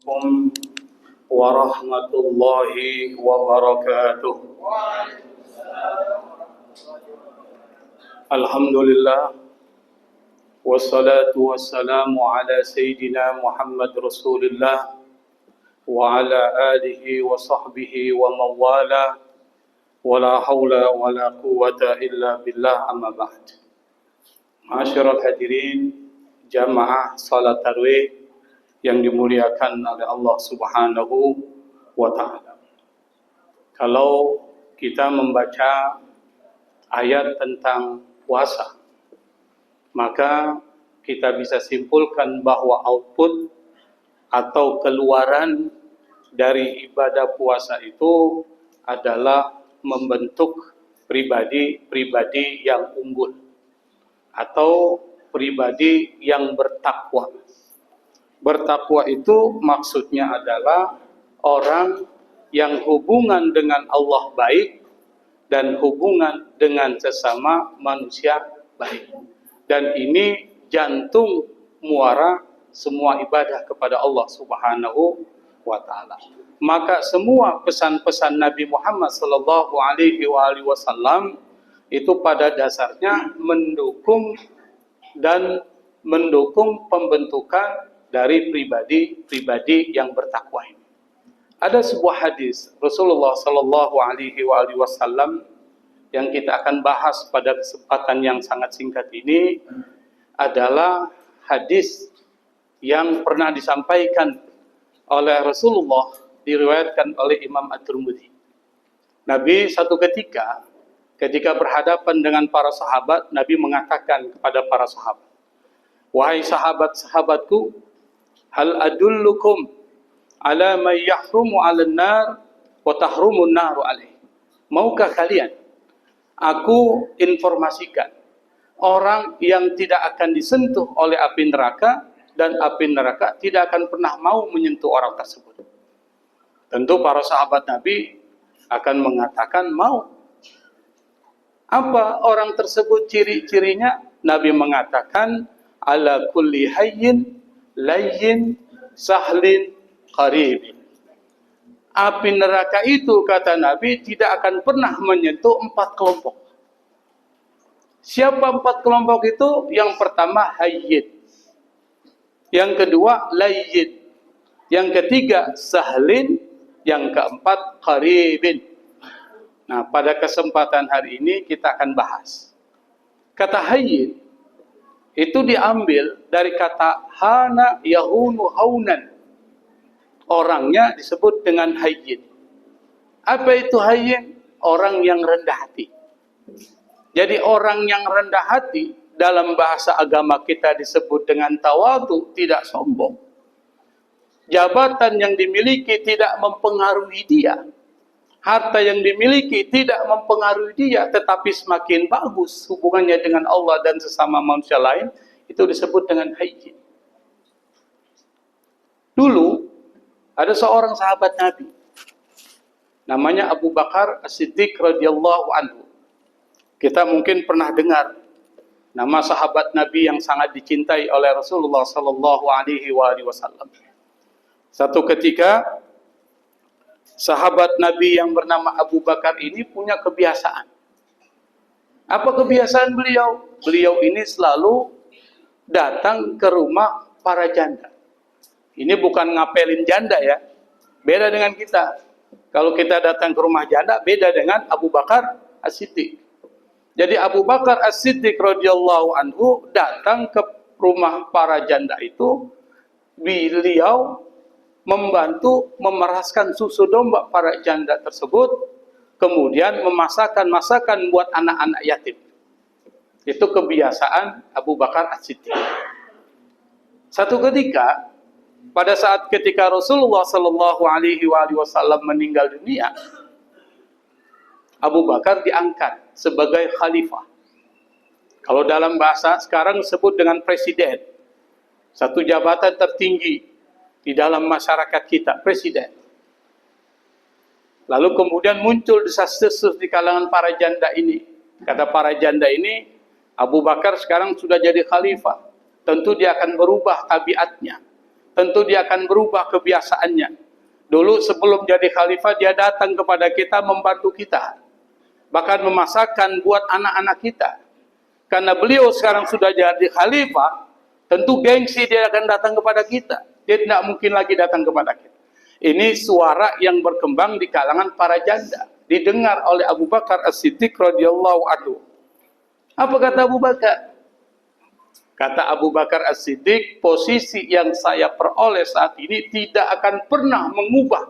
عليكم ورحمة الله وبركاته. الحمد لله والصلاة والسلام على سيدنا محمد رسول الله وعلى آله وصحبه ومن والاه ولا حول ولا قوة إلا بالله أما بعد. Ma'asyiral hadirin jamaah salat tarawih yang dimuliakan oleh Allah Subhanahu wa taala. Kalau kita membaca ayat tentang puasa, maka kita bisa simpulkan bahwa output atau keluaran dari ibadah puasa itu adalah membentuk pribadi-pribadi yang unggul atau pribadi yang bertakwa. Bertakwa itu maksudnya adalah orang yang hubungan dengan Allah baik dan hubungan dengan sesama manusia baik. Dan ini jantung muara semua ibadah kepada Allah Subhanahu wa taala. Maka semua pesan-pesan Nabi Muhammad sallallahu alaihi wasallam itu pada dasarnya mendukung pembentukan dari pribadi-pribadi yang bertakwa ini. Ada sebuah hadis Rasulullah sallallahu alaihi wasallam yang kita akan bahas pada kesempatan yang sangat singkat ini adalah hadis yang pernah disampaikan oleh Rasulullah, diriwayatkan oleh Imam At-Tirmidzi. Nabi satu ketika berhadapan dengan para sahabat, Nabi mengatakan kepada para sahabat, "Wahai sahabat-sahabatku, hal adullukum ala man yahrumu 'alan nar wa tahrumun naru 'alaihi." Maukah kalian aku informasikan orang yang tidak akan disentuh oleh api neraka dan api neraka tidak akan pernah mau menyentuh orang tersebut? Tentu para sahabat Nabi akan mengatakan mau. Apa orang tersebut ciri-cirinya? Nabi mengatakan ala kulli hayyin layyin sahlin qaribin. Api neraka itu, kata Nabi, tidak akan pernah menyentuh 4 kelompok. Siapa 4 kelompok itu? Yang pertama hayyin, yang kedua layyin, yang ketiga sahlin, yang keempat qaribin. Nah, pada kesempatan hari ini kita akan bahas kata hayyin. Itu diambil dari kata hana yahunu haunan. Orangnya disebut dengan hayyin. Apa itu hayyin? Orang yang rendah hati. Jadi orang yang rendah hati dalam bahasa agama kita disebut dengan tawadhu, tidak sombong. Jabatan yang dimiliki tidak mempengaruhi dia. Harta yang dimiliki tidak mempengaruhi dia, tetapi semakin bagus hubungannya dengan Allah dan sesama manusia lain, itu disebut dengan hayyin. Dulu ada seorang sahabat Nabi, namanya Abu Bakar As-Siddiq radhiyallahu anhu. Kita mungkin pernah dengar nama sahabat Nabi yang sangat dicintai oleh Rasulullah sallallahu alaihi wasallam. Satu ketika sahabat Nabi yang bernama Abu Bakar ini punya kebiasaan. Apa kebiasaan beliau? Beliau ini selalu datang ke rumah para janda. Ini bukan ngapelin janda ya. Beda dengan kita. Kalau kita datang ke rumah janda, beda dengan Abu Bakar As-Siddiq. Jadi Abu Bakar As-Siddiq radhiyallahu anhu datang ke rumah para janda itu. Beliau membantu memeraskan susu domba para janda tersebut, kemudian memasakkan masakan buat anak-anak yatim. Itu kebiasaan Abu Bakar As-Siddiq. Satu ketika, pada saat ketika Rasulullah sallallahu alaihi wasallam meninggal dunia, Abu Bakar diangkat sebagai khalifah. Kalau dalam bahasa sekarang disebut dengan presiden. Satu jabatan tertinggi di dalam masyarakat kita, presiden. Lalu kemudian muncul desas-desus di kalangan para janda ini. Kata para janda ini, Abu Bakar sekarang sudah jadi khalifah. Tentu dia akan berubah tabiatnya. tentu dia akan berubah kebiasaannya. Dulu sebelum jadi khalifah, dia datang kepada kita, membantu kita. Bahkan memasakkan buat anak-anak kita. Karena beliau sekarang sudah jadi khalifah, tentu gengsi dia akan datang kepada kita. Dia tidak mungkin lagi datang kepada kita. Ini suara yang berkembang di kalangan para janda. Didengar oleh Abu Bakar As-Siddiq radhiyallahu anhu. Apa kata Abu Bakar? Kata Abu Bakar As-Siddiq, posisi yang saya peroleh saat ini tidak akan pernah mengubah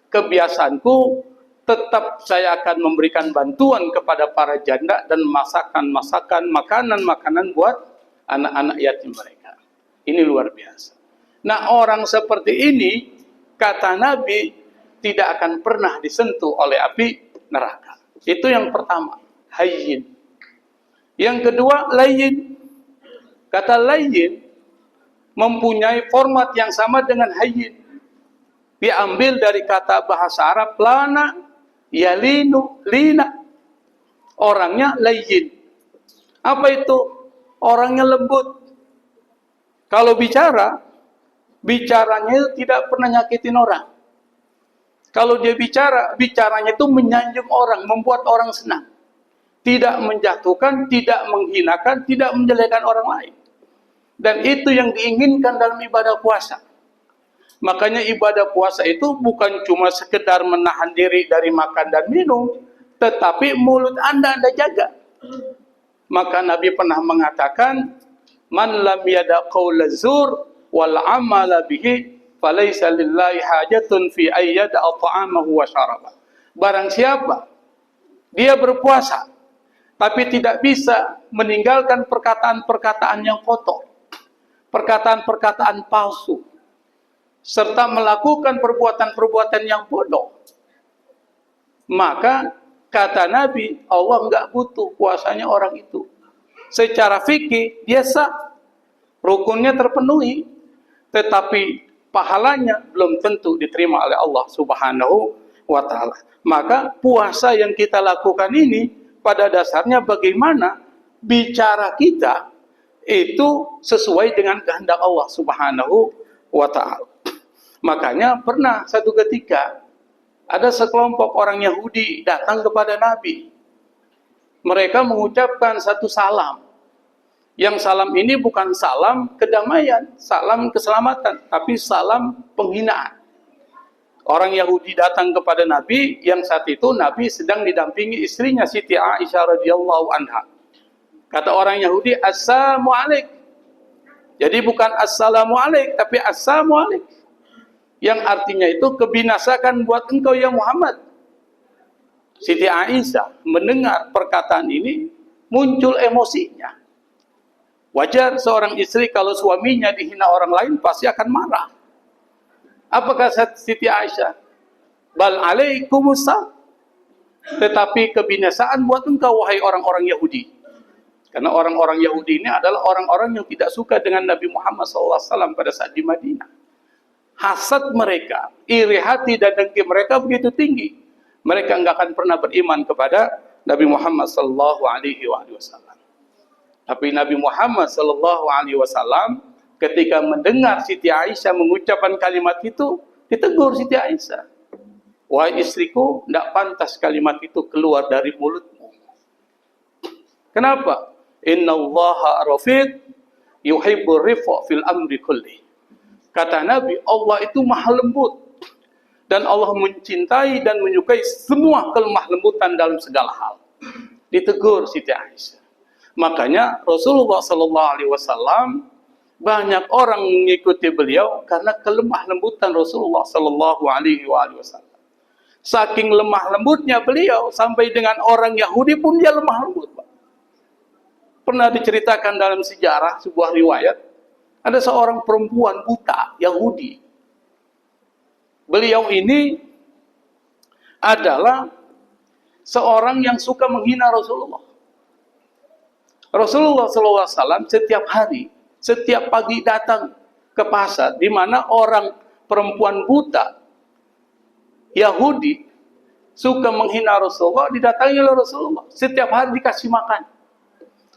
kebiasaanku. Tetap saya akan memberikan bantuan kepada para janda dan masakan makanan buat anak-anak yatim mereka. Ini luar biasa. Nah, orang seperti ini, kata Nabi, tidak akan pernah disentuh oleh api neraka. Itu yang pertama, hayyin. Yang kedua, layyin. Kata layyin mempunyai format yang sama dengan hayyin. Diambil dari kata bahasa Arab lana, yalinu, lina. Orangnya layyin. Apa itu? Orangnya lembut. Kalau bicaranya tidak pernah nyakitin orang. Kalau dia bicaranya itu menyanjung orang, membuat orang senang. Tidak menjatuhkan, tidak menghinakan, tidak menjelekkan orang lain. Dan itu yang diinginkan dalam ibadah puasa. Makanya ibadah puasa itu bukan cuma sekedar menahan diri dari makan dan minum, tetapi mulut Anda jaga. Maka Nabi pernah mengatakan, man lam yada qaula zur wal amala bihi falaysa lillahi hajatun fi ayyada ta'amahu wa syaraba. Barang siapa dia berpuasa tapi tidak bisa meninggalkan perkataan-perkataan yang kotor, perkataan-perkataan palsu, serta melakukan perbuatan-perbuatan yang bodoh, maka kata Nabi, Allah enggak butuh puasanya orang itu. Secara fikih dia sah, rukunnya terpenuhi, tetapi pahalanya belum tentu diterima oleh Allah Subhanahu wa ta'ala. Maka puasa yang kita lakukan ini pada dasarnya bagaimana bicara kita itu sesuai dengan kehendak Allah Subhanahu wa ta'ala. Makanya pernah satu ketika ada sekelompok orang Yahudi datang kepada Nabi. Mereka mengucapkan satu salam. Yang salam ini bukan salam kedamaian, salam keselamatan, tapi salam penghinaan. Orang Yahudi datang kepada Nabi, yang saat itu Nabi sedang didampingi istrinya Siti Aisyah radhiyallahu anha. Kata orang Yahudi, assalamu alaik. Jadi bukan assalamu alaik, tapi assalamu alaik. Yang artinya itu kebinasakan buat engkau ya Muhammad. Siti Aisyah mendengar perkataan ini, muncul emosinya. Wajar seorang istri kalau suaminya dihina orang lain pasti akan marah. Apakah Siti Aisyah? Bal alaikumussalam. Tetapi kebinasaan buat engkau wahai orang-orang Yahudi. Karena orang-orang Yahudi ini adalah orang-orang yang tidak suka dengan Nabi Muhammad SAW pada saat di Madinah. Hasad mereka, iri hati dan dengki mereka begitu tinggi. Mereka enggak akan pernah beriman kepada Nabi Muhammad SAW. Tapi Nabi Muhammad SAW ketika mendengar Siti Aisyah mengucapkan kalimat itu, ditegur Siti Aisyah. Wahai istriku, tidak pantas kalimat itu keluar dari mulutmu. Kenapa? Inna Allaha rafiq yuhibbur rifqa fil amri kulli. Kata Nabi, Allah itu maha lembut. Dan Allah mencintai dan menyukai semua kelemah lembutan dalam segala hal. Ditegur Siti Aisyah. Makanya Rasulullah SAW banyak orang mengikuti beliau karena kelemah lembutan Rasulullah SAW. Saking lemah lembutnya beliau sampai dengan orang Yahudi pun dia lemah lembut. Pernah diceritakan dalam sejarah sebuah riwayat, ada seorang perempuan buta Yahudi. Beliau ini adalah seorang yang suka menghina Rasulullah. Rasulullah SAW setiap hari, setiap pagi datang ke pasar, di mana orang perempuan buta Yahudi suka menghina Rasulullah, didatangi oleh Rasulullah. Setiap hari dikasih makan.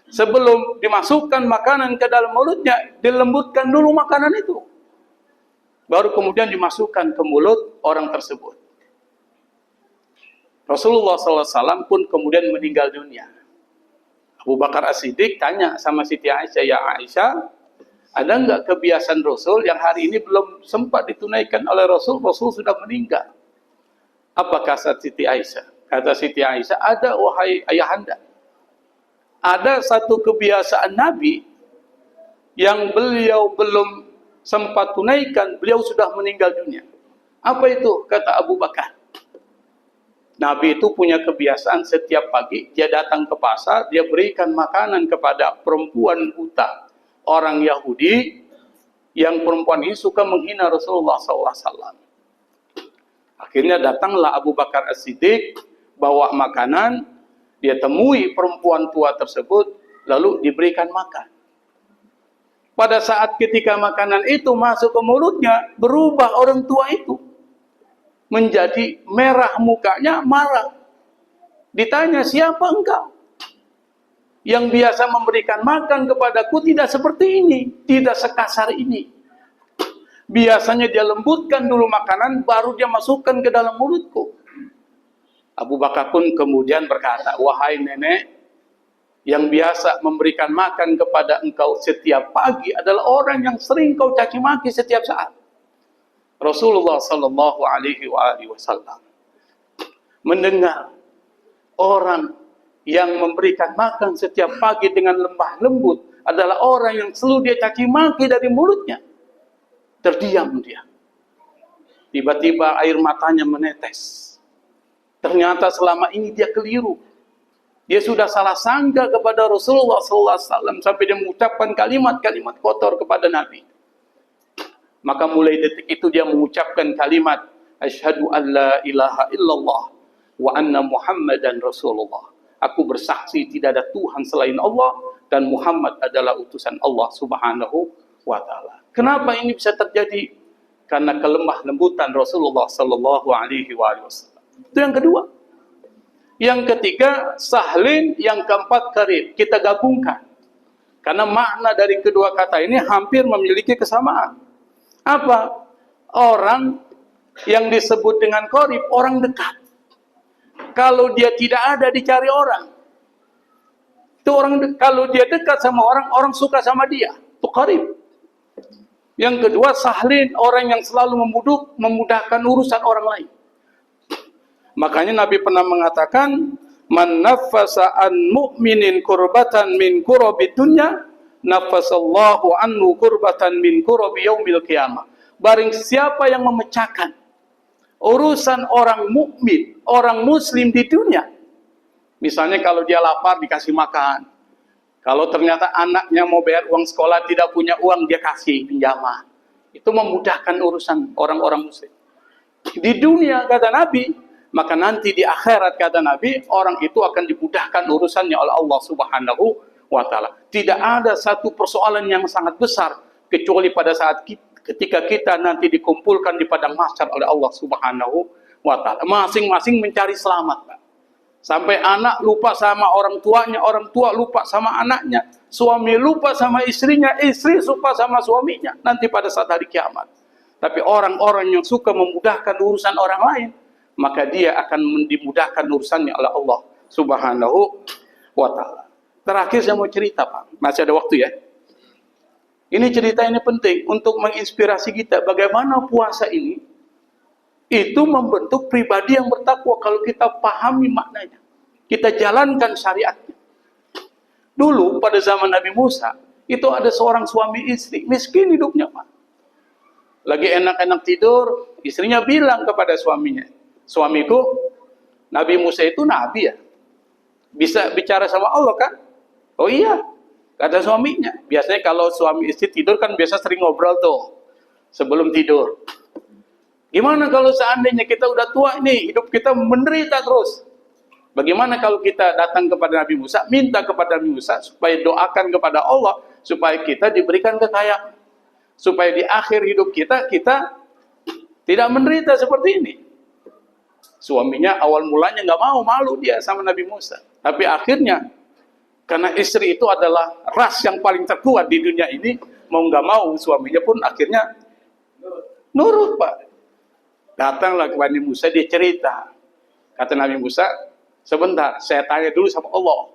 Sebelum dimasukkan makanan ke dalam mulutnya, dilembutkan dulu makanan itu. baru kemudian dimasukkan ke mulut orang tersebut. Rasulullah SAW pun kemudian meninggal dunia. Abu Bakar As-Siddiq tanya sama Siti Aisyah, "Ya Aisyah, ada enggak kebiasaan Rasul yang hari ini belum sempat ditunaikan oleh Rasul? Rasul sudah meninggal." Apa kata Siti Aisyah? Kata Siti Aisyah, "Ada wahai ayahanda. Ada satu kebiasaan Nabi yang beliau belum sempat tunaikan, beliau sudah meninggal dunia." Apa itu? Kata Abu Bakar. Nabi itu punya kebiasaan setiap pagi, dia datang ke pasar, dia berikan makanan kepada perempuan buta, orang Yahudi, yang perempuan ini suka menghina Rasulullah SAW. Akhirnya datanglah Abu Bakar As-Siddiq, bawa makanan, dia temui perempuan tua tersebut, lalu diberikan makan. Pada saat ketika makanan itu masuk ke mulutnya, berubah orang tua itu. Menjadi merah mukanya, marah. Ditanya, "Siapa engkau? Yang biasa memberikan makan kepadaku tidak seperti ini, tidak sekasar ini. Biasanya dia lembutkan dulu makanan, baru dia masukkan ke dalam mulutku." Abu Bakar pun kemudian berkata, "Wahai nenek, yang biasa memberikan makan kepada engkau setiap pagi adalah orang yang sering kau caci maki setiap saat." Rasulullah Sallallahu Alaihi Wasallam mendengar orang yang memberikan makan setiap pagi dengan lemah lembut adalah orang yang selalu dia caci maki dari mulutnya. Terdiam dia. Tiba-tiba air matanya menetes. Ternyata selama ini dia keliru. Dia sudah salah sangka kepada Rasulullah SAW sampai dia mengucapkan kalimat-kalimat kotor kepada Nabi. Maka mulai detik itu dia mengucapkan kalimat, "Asyhadu an la ilaha illallah wa anna Muhammadan Rasulullah." Aku bersaksi tidak ada Tuhan selain Allah dan Muhammad adalah utusan Allah Subhanahu wa taala. Kenapa ini bisa terjadi? Karena kelemah lembutan Rasulullah sallallahu alaihi wasallam. Itu yang kedua. Yang ketiga, sahlin, yang keempat karib. Kita gabungkan. Karena makna dari kedua kata ini hampir memiliki kesamaan. Apa? Orang yang disebut dengan qarib, orang dekat. Kalau dia tidak ada, dicari orang. Itu orang, kalau dia dekat sama orang, orang suka sama dia. Itu qarib. Yang kedua, sahlin, orang yang selalu memudahkan urusan orang lain. Makanya Nabi pernah mengatakan, "Man naffasa an mu'minin kurbatan min kurabi dunya, nafasallahu anhu kurbatan min kurabi yaumil qiyamah." Barang siapa yang memecahkan urusan orang mukmin, orang muslim di dunia. Misalnya kalau dia lapar dikasih makan. Kalau ternyata anaknya mau bayar uang sekolah tidak punya uang, dia kasih pinjaman. Itu memudahkan urusan orang-orang muslim. Di dunia kata Nabi, maka nanti di akhirat kata Nabi, orang itu akan dimudahkan urusannya oleh Allah Subhanahu wa taala. Tidak ada satu persoalan yang sangat besar kecuali pada saat ketika kita nanti dikumpulkan di padang mahsyar oleh Allah Subhanahu wa taala. Masing-masing mencari selamat, Pak. Sampai anak lupa sama orang tuanya, orang tua lupa sama anaknya, suami lupa sama istrinya, istri lupa sama suaminya nanti pada saat hari kiamat. Tapi orang-orang yang suka memudahkan urusan orang lain, maka dia akan dimudahkan urusannya oleh Allah Subhanahu wa taala. Terakhir saya mau cerita, Pak. Masih ada waktu ya. Ini cerita ini penting untuk menginspirasi kita bagaimana puasa ini itu membentuk pribadi yang bertakwa kalau kita pahami maknanya. Kita jalankan syariatnya. Dulu pada zaman Nabi Musa, itu ada seorang suami istri, miskin hidupnya, Pak. Lagi enak-enak tidur, istrinya bilang kepada suaminya, "Suamiku, Nabi Musa itu nabi ya? Bisa bicara sama Allah kan?" "Oh iya," kata suaminya. Biasanya kalau suami istri tidur kan biasa sering ngobrol tuh sebelum tidur. Gimana kalau seandainya kita udah tua ini, hidup kita menderita terus? Bagaimana kalau kita datang kepada Nabi Musa, minta kepada Nabi Musa supaya doakan kepada Allah supaya kita diberikan kekayaan, supaya di akhir hidup kita tidak menderita seperti ini. Suaminya awal mulanya nggak mau, malu dia sama Nabi Musa. Tapi akhirnya karena istri itu adalah ras yang paling terkuat di dunia ini, mau nggak mau suaminya pun akhirnya Nurut, Pak. Datanglah kepada Nabi Musa, dia cerita. Kata Nabi Musa, sebentar, saya tanya dulu sama Allah.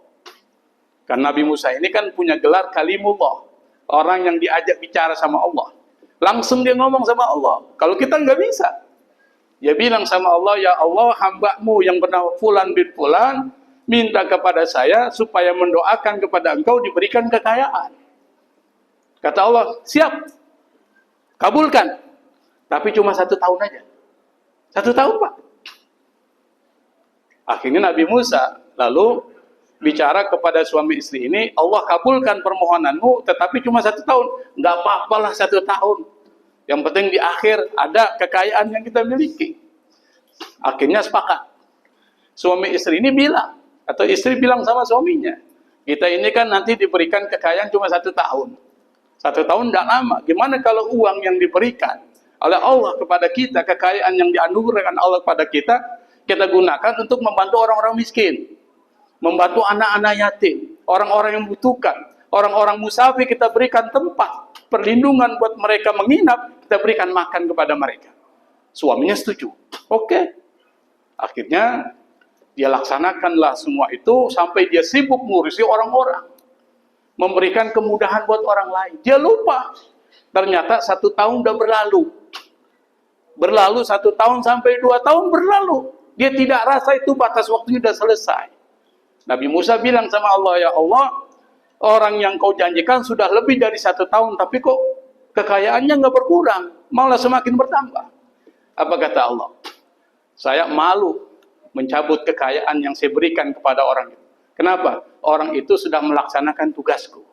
Karena Nabi Musa ini kan punya gelar kalimullah, orang yang diajak bicara sama Allah. Langsung dia ngomong sama Allah. Kalau kita nggak bisa. Dia bilang sama Allah, ya Allah, hamba-Mu yang bernama Fulan bin Fulan, minta kepada saya supaya mendoakan kepada engkau diberikan kekayaan. Kata Allah, siap, kabulkan. Tapi cuma 1 tahun aja. 1 tahun, Pak. Akhirnya Nabi Musa lalu bicara kepada suami istri ini, Allah kabulkan permohonanmu, tetapi cuma 1 tahun. Nggak apa-apalah 1 tahun. Yang penting di akhir ada kekayaan yang kita miliki. Akhirnya sepakat. Suami istri ini bilang, atau istri bilang sama suaminya, kita ini kan nanti diberikan kekayaan cuma 1 tahun. 1 tahun tidak lama. Gimana kalau uang yang diberikan oleh Allah kepada kita, kekayaan yang dianugerahkan Allah kepada kita gunakan untuk membantu orang-orang miskin, membantu anak-anak yatim, orang-orang yang membutuhkan, orang-orang musafir, kita berikan tempat perlindungan buat mereka menginap, kita berikan makan kepada mereka. Suaminya setuju. Oke. Akhirnya dia laksanakanlah semua itu sampai dia sibuk ngurusi orang-orang, memberikan kemudahan buat orang lain. Dia lupa. Ternyata 1 tahun udah berlalu. Berlalu 1 tahun sampai 2 tahun berlalu. Dia tidak rasa itu batas waktunya sudah selesai. Nabi Musa bilang sama Allah, ya Allah, orang yang kau janjikan sudah lebih dari 1 tahun, tapi kok kekayaannya nggak berkurang, malah semakin bertambah. Apa kata Allah? Saya malu mencabut kekayaan yang saya berikan kepada orang itu. Kenapa? Orang itu sudah melaksanakan tugasku.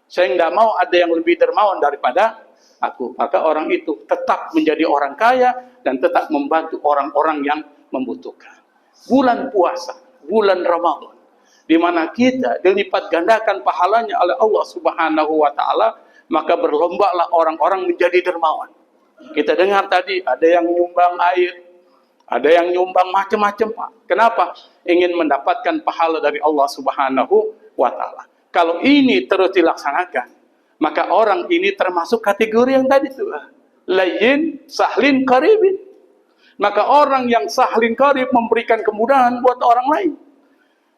Saya tidak mau ada yang lebih dermawan daripada aku. Maka orang itu tetap menjadi orang kaya dan tetap membantu orang-orang yang membutuhkan. Bulan puasa, bulan Ramadan, di mana kita dilipat gandakan pahalanya oleh Allah Subhanahu wa taala, maka berlombalah orang-orang menjadi dermawan. Kita dengar tadi ada yang nyumbang air, ada yang nyumbang macam-macam, Pak. Kenapa? Ingin mendapatkan pahala dari Allah Subhanahu wa taala. Kalau ini terus dilaksanakan, maka orang ini termasuk kategori yang tadi itu, layyin, sahlin, qaribin. Maka orang yang sahlin qarib memberikan kemudahan buat orang lain.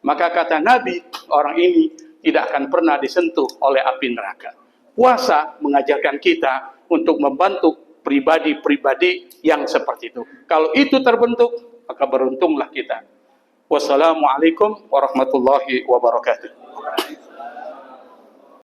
Maka kata Nabi, orang ini tidak akan pernah disentuh oleh api neraka. Puasa mengajarkan kita untuk membantu pribadi-pribadi yang seperti itu. Kalau itu terbentuk, maka beruntunglah kita. Wassalamualaikum warahmatullahi wabarakatuh.